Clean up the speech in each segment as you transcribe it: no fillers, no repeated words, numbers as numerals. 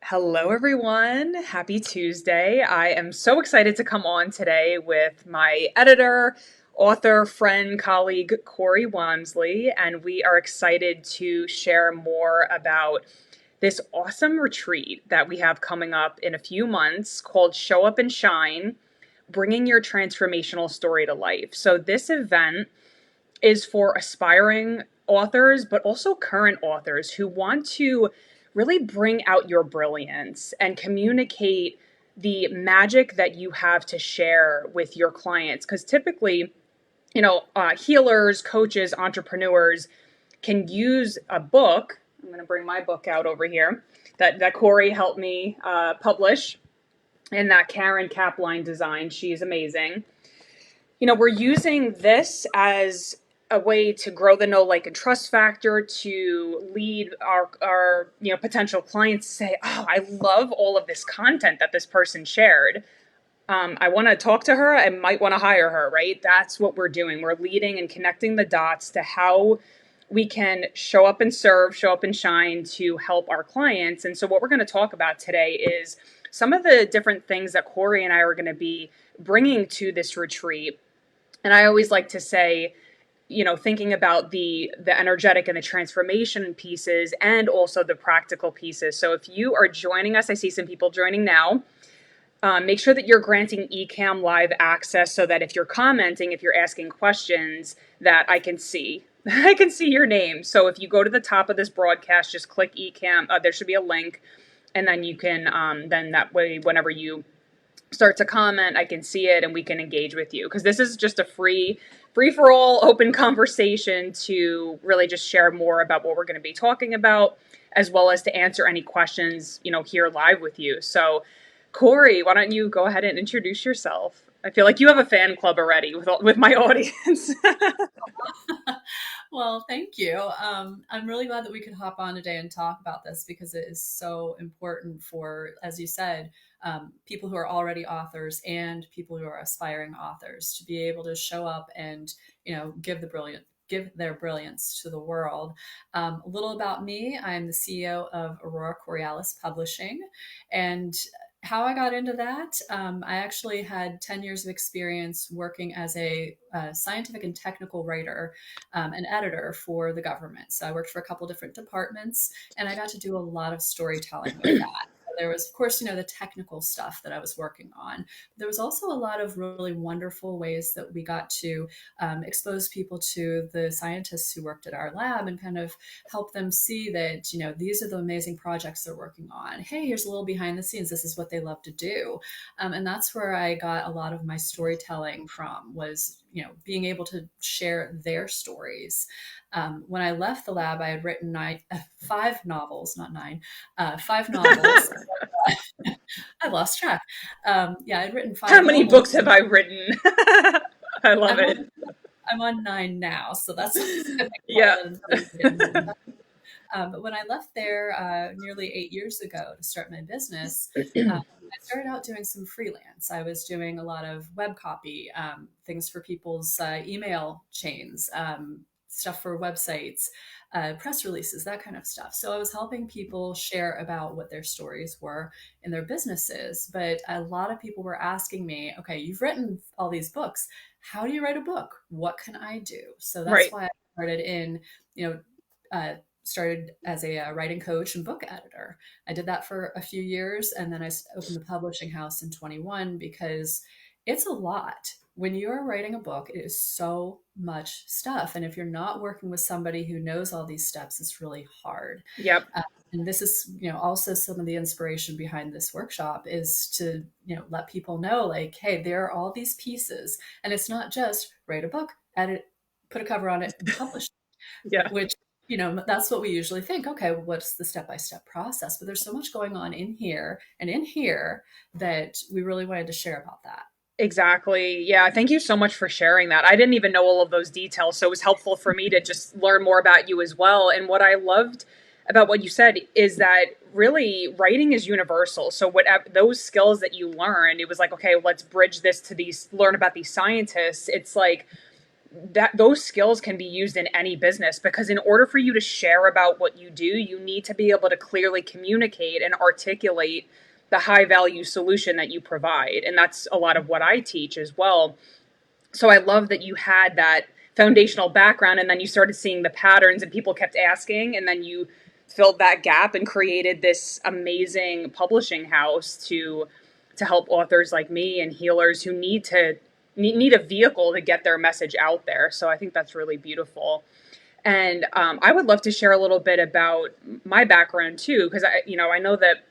Hello, everyone. Happy Tuesday. I am so excited to come on today with my editor, author, friend, colleague, Corey Wamsley, and we are excited to share more about this awesome retreat that we have coming up in a few months called Show Up and Shine, Bringing Your Transformational Story to Life. So, this event is for aspiring authors, but also current authors who want to really bring out your brilliance and communicate the magic that you have to share with your clients. Because typically, healers, coaches, entrepreneurs can use a book. I'm going to bring my book out over here that Corey helped me publish, and that Karen Capline designed. She's amazing. We're using this as a way to grow the know, like, and trust factor, to lead our potential clients to say, oh, I love all of this content that this person shared. I want to talk to her. I might want to hire her, right? That's what we're doing. We're leading and connecting the dots to how we can show up and serve, show up and shine to help our clients. And so what we're going to talk about today is some of the different things that Corey and I are going to be bringing to this retreat. And I always like to say, thinking about the energetic and the transformation pieces and also the practical pieces. So if you are joining us, I see some people joining now. Make sure that you're granting Ecamm live access so that if you're commenting, if you're asking questions, that I can see. I can see your name. So if you go to the top of this broadcast, just click Ecamm. There should be a link. And then you can, then that way, whenever you start to comment, I can see it and we can engage with you. Because this is just a free for all open conversation to really just share more about what we're going to be talking about, as well as to answer any questions, here live with you. So Corey, why don't you go ahead and introduce yourself? I feel like you have a fan club already with my audience. Well, thank you. I'm really glad that we could hop on today and talk about this because it is so important for, as you said, people who are already authors and people who are aspiring authors to be able to show up and, give their brilliance to the world. A little about me. I'm the CEO of Aurora Coriolis Publishing, and how I got into that, I actually had 10 years of experience working as a scientific and technical writer and editor for the government. So I worked for a couple different departments, and I got to do a lot of storytelling with that. There was, of course, the technical stuff that I was working on. There was also a lot of really wonderful ways that we got to expose people to the scientists who worked at our lab and kind of help them see that, these are the amazing projects they're working on. Hey, here's a little behind the scenes. This is what they love to do. And that's where I got a lot of my storytelling from, was, being able to share their stories. When I left the lab, I had written 5 novels, not 9, 5 novels. I lost track. Yeah, I'd written five How many novels. books have I written? I love I'm it. on, I'm on 9 now, so that's Yeah. but when I left there nearly 8 years ago to start my business, I started out doing some freelance. I was doing a lot of web copy, things for people's email chains, stuff for websites, press releases, that kind of stuff. So I was helping people share about what their stories were in their businesses. But a lot of people were asking me, okay, you've written all these books. How do you write a book? What can I do? So that's Right. why I started you know, started as a writing coach and book editor. I did that for a few years, and then I opened the publishing house in 21 because it's a lot. When you're writing a book, it is so much stuff. And if you're not working with somebody who knows all these steps, it's really hard. Yep. Uh, and this is, also some of the inspiration behind this workshop is to, let people know, like, hey, there are all these pieces. And it's not just write a book, edit, put a cover on it, and publish it, Yeah. which, that's what we usually think. Okay, what's the step-by-step process? But there's so much going on in here and in here that we really wanted to share about that. Exactly. Yeah. Thank you so much for sharing that. I didn't even know all of those details. So it was helpful for me to just learn more about you as well. And what I loved about what you said is that really writing is universal. So whatever those skills that you learned, it was like, okay, let's bridge this to learn about these scientists. It's like, that those skills can be used in any business, because in order for you to share about what you do, you need to be able to clearly communicate and articulate the high value solution that you provide. And that's a lot of what I teach as well. So I love that you had that foundational background, and then you started seeing the patterns and people kept asking, and then you filled that gap and created this amazing publishing house to help authors like me and healers who need a vehicle to get their message out there. So I think that's really beautiful. And I would love to share a little bit about my background too, because I know that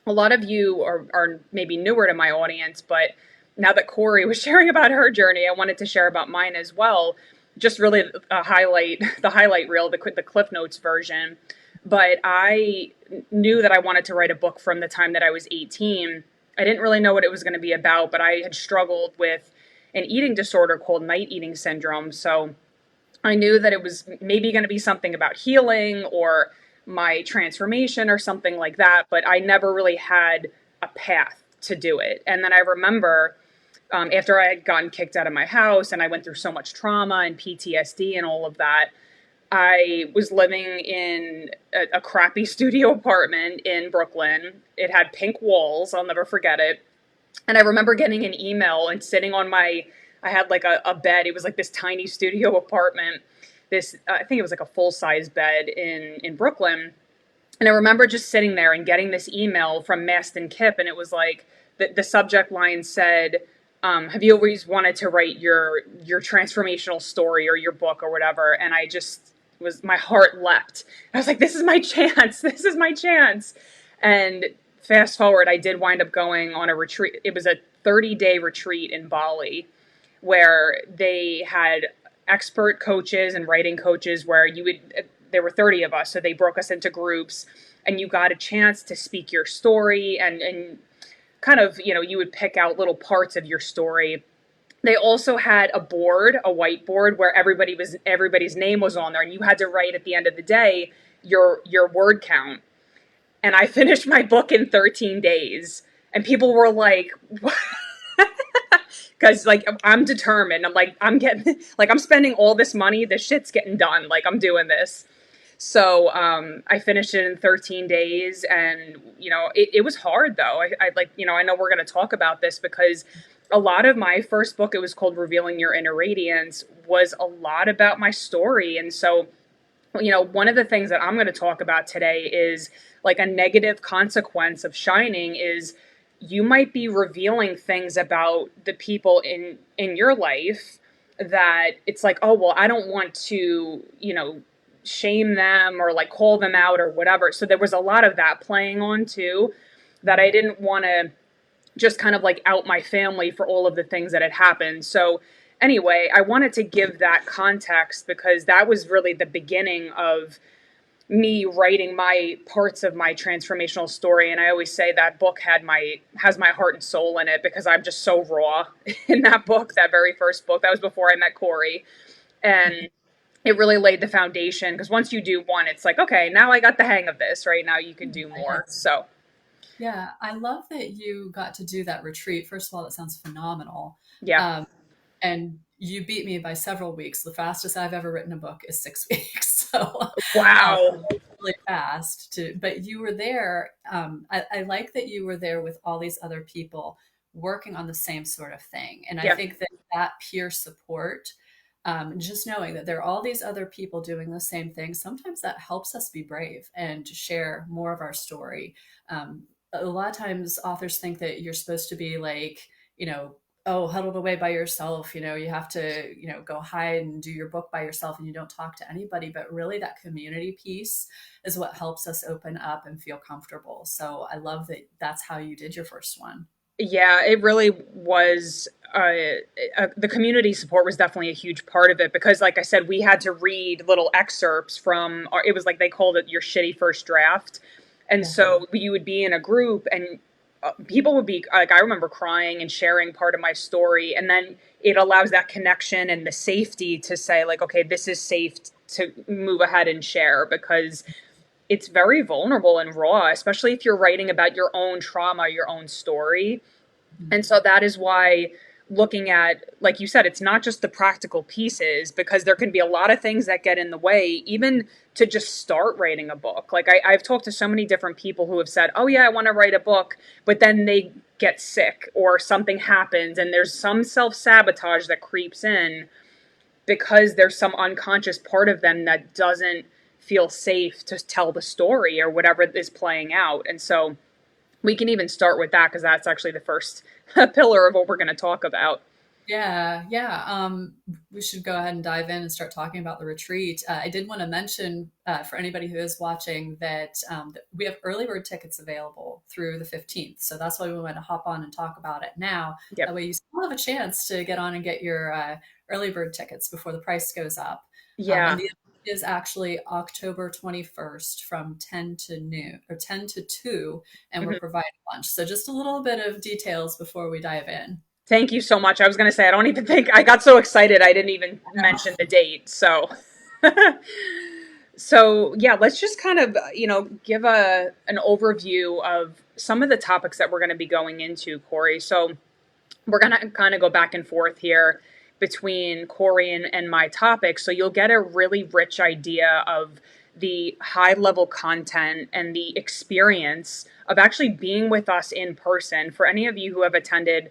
a lot of you are maybe newer to my audience, but now that Corey was sharing about her journey, I wanted to share about mine as well. Just really highlight the highlight reel, the Cliff Notes version. But I knew that I wanted to write a book from the time that I was 18. I didn't really know what it was going to be about, but I had struggled with an eating disorder called night eating syndrome. So I knew that it was maybe going to be something about healing or my transformation or something like that, but I never really had a path to do it. And then I remember after I had gotten kicked out of my house and I went through so much trauma and PTSD and all of that, I was living in a crappy studio apartment in Brooklyn. It had pink walls. I'll never forget it. And I remember getting an email and sitting on I had like a bed. It was like this tiny studio apartment. I think it was like a full size bed in Brooklyn. And I remember just sitting there and getting this email from Maston Kipp. And it was like, the subject line said, have you always wanted to write your transformational story or your book or whatever? And I just my heart leapt. I was like, this is my chance. This is my chance. And fast forward, I did wind up going on a retreat. It was a 30-day retreat in Bali where they had expert coaches and writing coaches where there were 30 of us. So they broke us into groups and you got a chance to speak your story and kind of, you would pick out little parts of your story. They also had a whiteboard where everybody's name was on there, and you had to write at the end of the day your word count. And I finished my book in 13 days, and people were like, "What?" Because like I'm determined. I'm like I'm spending all this money. This shit's getting done. Like I'm doing this. So I finished it in 13 days, and it was hard though. I like I know we're going to talk about this because a lot of my first book, it was called Revealing Your Inner Radiance, was a lot about my story. And so one of the things that I'm going to talk about today is like a negative consequence of shining is you might be revealing things about the people in your life that it's like, oh well, I don't want to shame them or like call them out or whatever. So there was a lot of that playing on too, that I didn't want to just kind of like out my family for all of the things that had happened. So anyway, I wanted to give that context because that was really the beginning of me writing my parts of my transformational story. And I always say that book has my heart and soul in it because I'm just so raw in that book, that very first book. That was before I met Corey. And it really laid the foundation because once you do one, it's like, okay, now I got the hang of this, right? Now you can do more. So Yeah, I love that you got to do that retreat. First of all, that sounds phenomenal. yeah. Um, and you beat me by several weeks. The fastest I've ever written a book is 6 weeks. So Wow. really fast but you were there. I like that you were there with all these other people working on the same sort of thing. And I Yeah. think that peer support, just knowing that there are all these other people doing the same thing, sometimes that helps us be brave and share more of our story. A lot of times authors think that you're supposed to be like, oh, huddled away by yourself, you have to, go hide and do your book by yourself and you don't talk to anybody. But really that community piece is what helps us open up and feel comfortable. So I love that that's how you did your first one. Yeah, it really was. The community support was definitely a huge part of it because, like I said, we had to read little excerpts from. It was like they called it your shitty first draft, and Yeah. so you would be in a group, and people would be like, I remember crying and sharing part of my story, and then it allows that connection and the safety to say, like, okay, this is safe to move ahead and share because it's very vulnerable and raw, especially if you're writing about your own trauma, your own story. And so that is why looking at, like you said, it's not just the practical pieces, because there can be a lot of things that get in the way, even to just start writing a book. Like I've talked to so many different people who have said, oh, yeah, I want to write a book, but then they get sick or something happens, and there's some self sabotage that creeps in because there's some unconscious part of them that doesn't feel safe to tell the story or whatever is playing out. And so we can even start with that, because that's actually the first pillar of what we're going to talk about. Yeah, yeah. We should go ahead and dive in and start talking about the retreat. I did want to mention for anybody who is watching that we have early bird tickets available through the 15th. So that's why we want to hop on and talk about it now. That Yep. way you still have a chance to get on and get your early bird tickets before the price goes up. And Yeah. the event is actually October 21st from 10 to noon or 10 to 2, and we're Mhm. providing lunch. So just a little bit of details before we dive in. Thank you so much. I was going to say, I don't even think I got so excited. I didn't even mention the date. So, so yeah, let's just kind of, give an overview of some of the topics that we're going to be going into, Corey. So, we're going to kind of go back and forth here between Corey and my topic. So you'll get a really rich idea of the high level content and the experience of actually being with us in person. For any of you who have attended,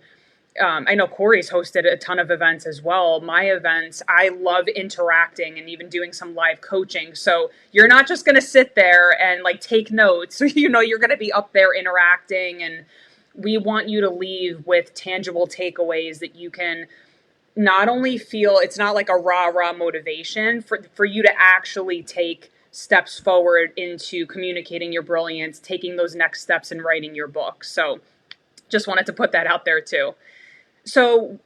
I know Corey's hosted a ton of events as well. My events, I love interacting and even doing some live coaching. So you're not just going to sit there and like take notes. You're going to be up there interacting, and we want you to leave with tangible takeaways that you can not only feel, it's not like a rah motivation for you to actually take steps forward into communicating your brilliance, taking those next steps in writing your book. So just wanted to put that out there too. So,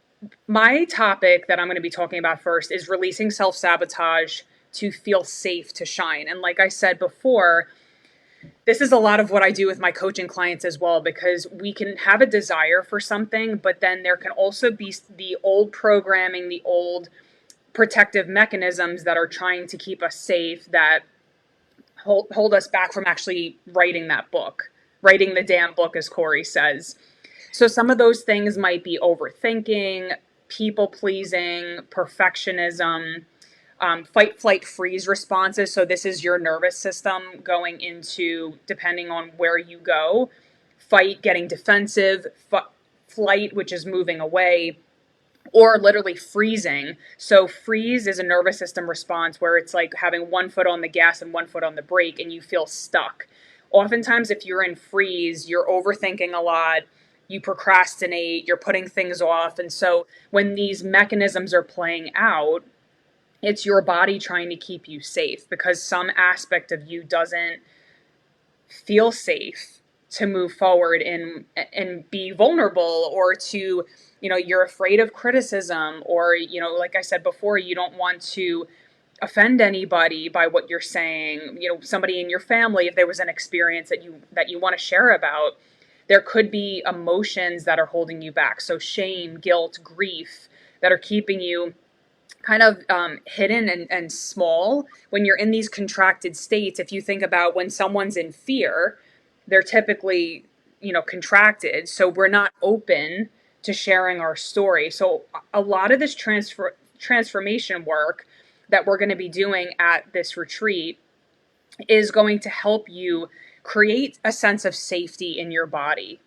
my topic that I'm going to be talking about first is releasing self sabotage to feel safe to shine. And like I said before, this is a lot of what I do with my coaching clients as well, because we can have a desire for something, but then there can also be the old programming, the old protective mechanisms that are trying to keep us safe, that hold us back from actually writing that book, writing the damn book, as Corey says. So some of those things might be overthinking, people pleasing, perfectionism, fight, flight, freeze responses. So this is your nervous system going into, depending on where you go, fight, getting defensive, flight, which is moving away, or literally freezing. So freeze is a nervous system response where it's like having one foot on the gas and one foot on the brake, and you feel stuck. Oftentimes, if you're in freeze, you're overthinking a lot, you procrastinate, you're putting things off. And so when these mechanisms are playing out, it's your body trying to keep you safe, because some aspect of you doesn't feel safe to move forward and be vulnerable, or to, you're afraid of criticism, or, like I said before, you don't want to offend anybody by what you're saying. Somebody in your family, if there was an experience that you want to share about, there could be emotions that are holding you back. So shame, guilt, grief, that are keeping you kind of hidden and small when you're in these contracted states. If you think about when someone's in fear, they're typically, contracted. So we're not open to sharing our story. So a lot of this transformation work that we're going to be doing at this retreat is going to help you create a sense of safety in your body,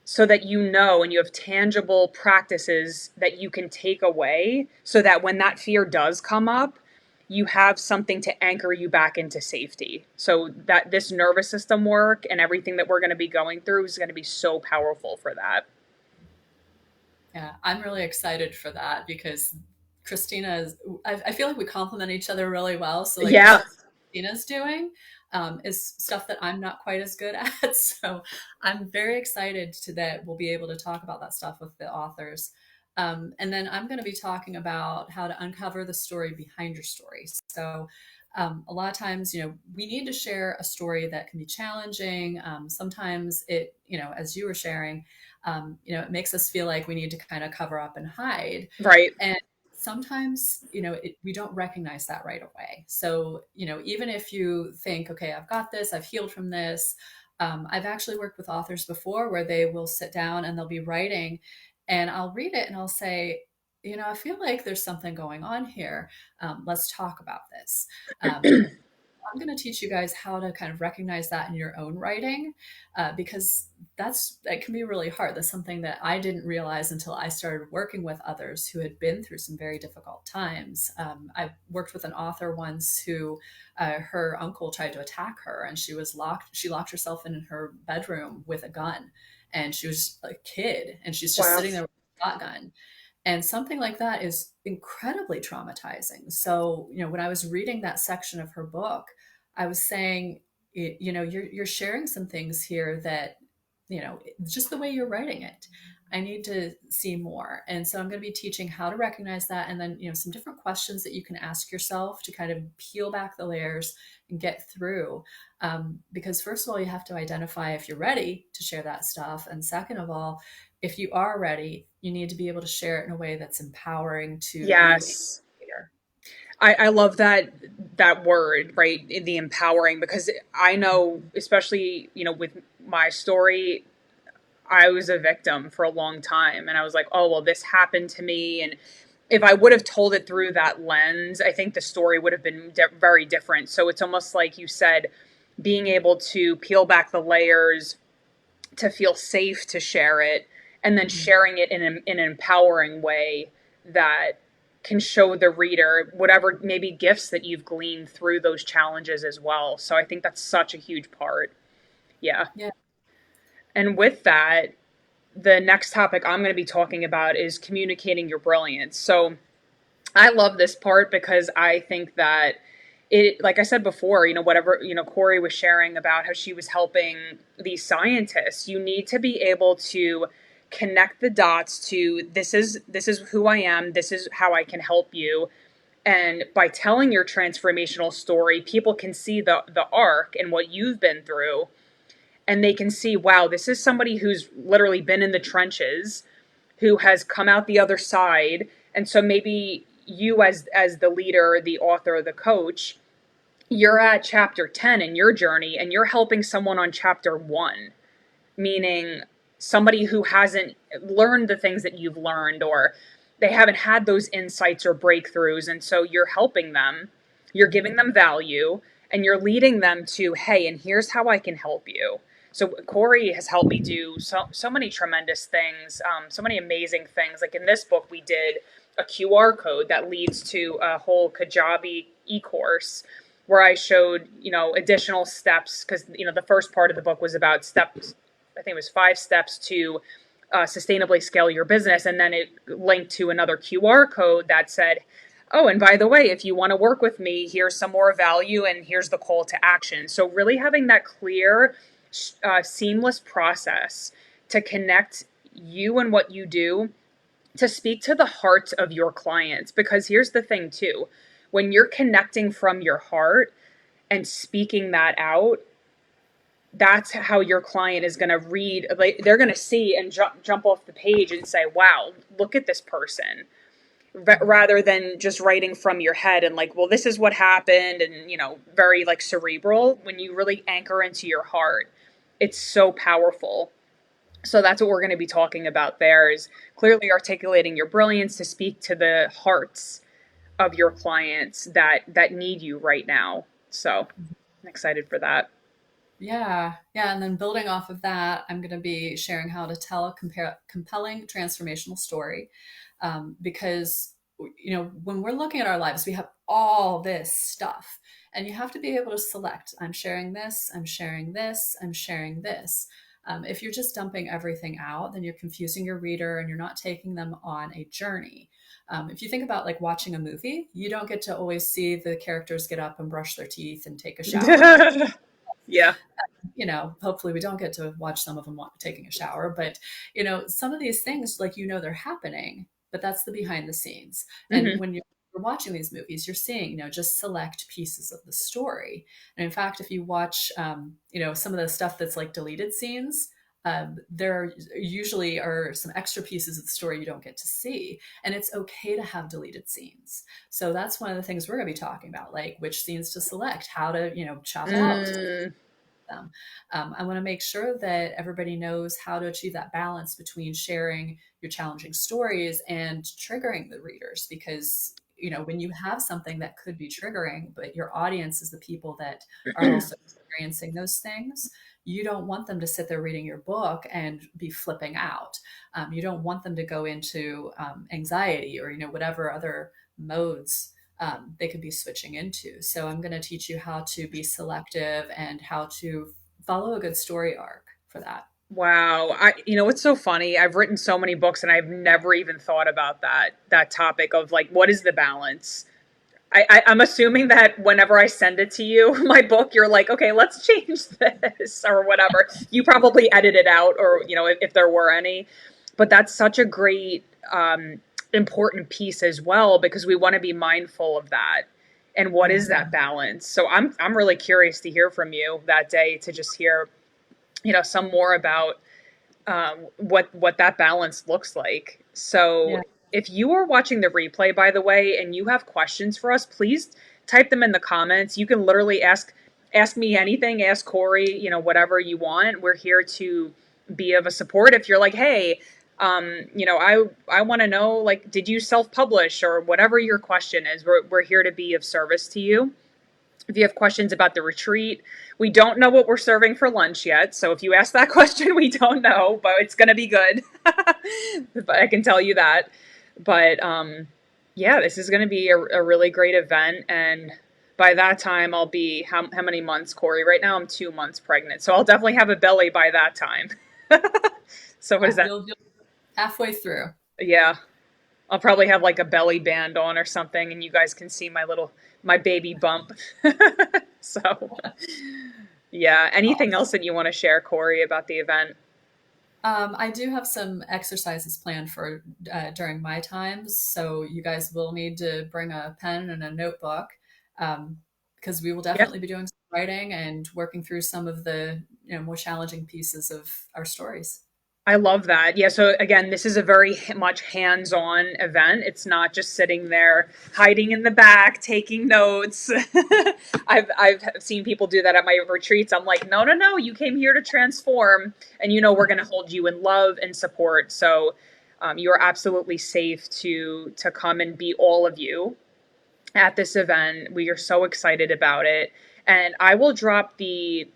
so that and you have tangible practices that you can take away, so that when that fear does come up, you have something to anchor you back into safety. So that this nervous system work and everything that we're going to be going through is going to be so powerful for that. Yeah, I'm really excited for that because Christina is, I feel like we complement each other really well. So, like, the Yeah. stuff Christina's doing is stuff that I'm not quite as good at. So, I'm very excited to that we'll be able to talk about that stuff with the authors. And then I'm going to be talking about how to uncover the story behind your story. So, a lot of times, we need to share a story that can be challenging. Sometimes it, as you were sharing, it makes us feel like we need to kind of cover up and hide. Right. And sometimes, we don't recognize that right away. So, even if you think, okay, I've got this, I've healed from this. I've actually worked with authors before where they will sit down and they'll be writing. And I'll read it and I'll say, I feel like there's something going on here. Let's talk about this. And I'm going to teach you guys how to kind of recognize that in your own writing, because that can be really hard. That's something that I didn't realize until I started working with others who had been through some very difficult times. I worked with an author once who her uncle tried to attack her, and she locked herself in her bedroom with a gun, and she was a kid, and she's just Wow. sitting there with a shotgun. And something like that is incredibly traumatizing. So, when I was reading that section of her book, I was saying, you're sharing some things here that, just the way you're writing it, I need to see more. And so I'm going to be teaching how to recognize that. And then, some different questions that you can ask yourself to kind of peel back the layers and get through. Because first of all, you have to identify if you're ready to share that stuff. And second of all, if you are ready, you need to be able to share it in a way that's empowering to you and Yes. your reader. I love that word, right? The empowering, because I know, especially, with my story, I was a victim for a long time, and I was like, oh, well, this happened to me. And if I would have told it through that lens, I think the story would have been very different. So it's almost like you said, being able to peel back the layers, to feel safe to share it, and then Mhm. sharing it in an empowering way that can show the reader whatever maybe gifts that you've gleaned through those challenges as well. So I think that's such a huge part. Yeah. Yeah. And with that, the next topic I'm going to be talking about is communicating your brilliance. So I love this part because I think that it, like I said before, whatever, Corey was sharing about how she was helping these scientists, you need to be able to connect the dots to this is who I am, this is how I can help you. And by telling your transformational story, people can see the arc and what you've been through, and they can see, wow, this is somebody who's literally been in the trenches, who has come out the other side. And so maybe you, as the leader, the author, the coach, you're at chapter 10 in your journey, and you're helping someone on chapter 1, meaning somebody who hasn't learned the things that you've learned, or they haven't had those insights or breakthroughs. And so you're helping them, you're giving them value, and you're leading them to, hey, and here's how I can help you. So Corey has helped me do so many tremendous things, so many amazing things. Like in this book, we did a QR code that leads to a whole Kajabi e-course where I showed, additional steps, because, the first part of the book was about steps. I think it was 5 steps to sustainably scale your business. And then it linked to another QR code that said, oh, and by the way, if you want to work with me, here's some more value and here's the call to action. So really having that clear, seamless process to connect you and what you do, to speak to the hearts of your clients. Because here's the thing too, when you're connecting from your heart and speaking that out, that's how your client is going to read. Like, they're going to see and jump off the page and say, wow, look at this person, rather than just writing from your head and like, well, this is what happened, and very like cerebral. When you really anchor into your heart, it's so powerful. So that's what we're going to be talking about there, is clearly articulating your brilliance to speak to the hearts of your clients that need you right now. So I'm excited for that. Yeah, yeah, and then building off of that, I'm going to be sharing how to tell a compelling transformational story, because when we're looking at our lives, we have all this stuff, and you have to be able to select. I'm sharing this. I'm sharing this. I'm sharing this. If you're just dumping everything out, then you're confusing your reader, and you're not taking them on a journey. If you think about like watching a movie, you don't get to always see the characters get up and brush their teeth and take a shower. Yeah. Hopefully we don't get to watch some of them taking a shower, but some of these things, like, they're happening, but that's the behind the scenes. And Hmm. when you're watching these movies, you're seeing, just select pieces of the story. And in fact, if you watch, some of the stuff that's like deleted scenes, there usually are some extra pieces of the story you don't get to see. And it's okay to have deleted scenes. So that's one of the things we're going to be talking about, like which scenes to select, how to, chop it out, Mm. them. I want to make sure that everybody knows how to achieve that balance between sharing your challenging stories and triggering the readers, because when you have something that could be triggering, but your audience is the people that are also experiencing those things, you don't want them to sit there reading your book and be flipping out. You don't want them to go into anxiety or whatever other modes they could be switching into. So I'm going to teach you how to be selective and how to follow a good story arc for that. Wow. What's so funny? I've written so many books and I've never even thought about that topic of like, what is the balance? I'm assuming that whenever I send it to you, my book, you're like, okay, let's change this or whatever. You probably edit it out, or if there were any. But that's such a great, important piece as well, because we want to be mindful of that. And what Yeah. is that balance? So I'm really curious to hear from you that day, to just hear, some more about what that balance looks like. So Yeah. if you are watching the replay, by the way, and you have questions for us, please type them in the comments. You can literally ask me anything, ask Corey, whatever you want. We're here to be of a support. If you're like, hey, I want to know, like, did you self-publish, or whatever your question is, we're here to be of service to you. If you have questions about the retreat, we don't know what we're serving for lunch yet. So if you ask that question, we don't know, but it's going to be good. But I can tell you that. But yeah, this is going to be a really great event. And by that time, I'll be how many months, Corey? Right now, I'm 2 months pregnant. So I'll definitely have a belly by that time. So what is Yeah, that? you'll halfway through. Yeah, I'll probably have like a belly band on or something, and you guys can see my baby bump. So yeah. Anything else that you want to share, Corey, about the event? I do have some exercises planned for during my times, so you guys will need to bring a pen and a notebook, because we will Yeah, definitely be doing some writing and working through some of the more challenging pieces of our stories. I love that. Yeah. So again, this is a very much hands-on event. It's not just sitting there hiding in the back taking notes. I've seen people do that at my retreats. I'm like, no, no, no. You came here to transform, and we're going to hold you in love and support. So you are absolutely safe to come and be all of you at this event. We are so excited about it. And I will drop the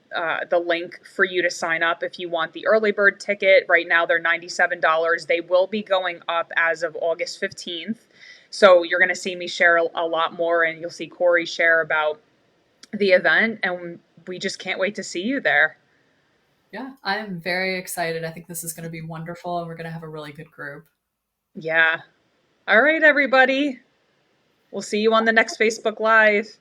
link for you to sign up if you want the early bird ticket. Right now they're $97. They will be going up as of August 15th. So you're going to see me share a lot more, and you'll see Corey share about the event, and we just can't wait to see you there. Yeah, I'm very excited. I think this is going to be wonderful, and we're going to have a really good group. Yeah. All right, everybody. We'll see you on the next Facebook Live.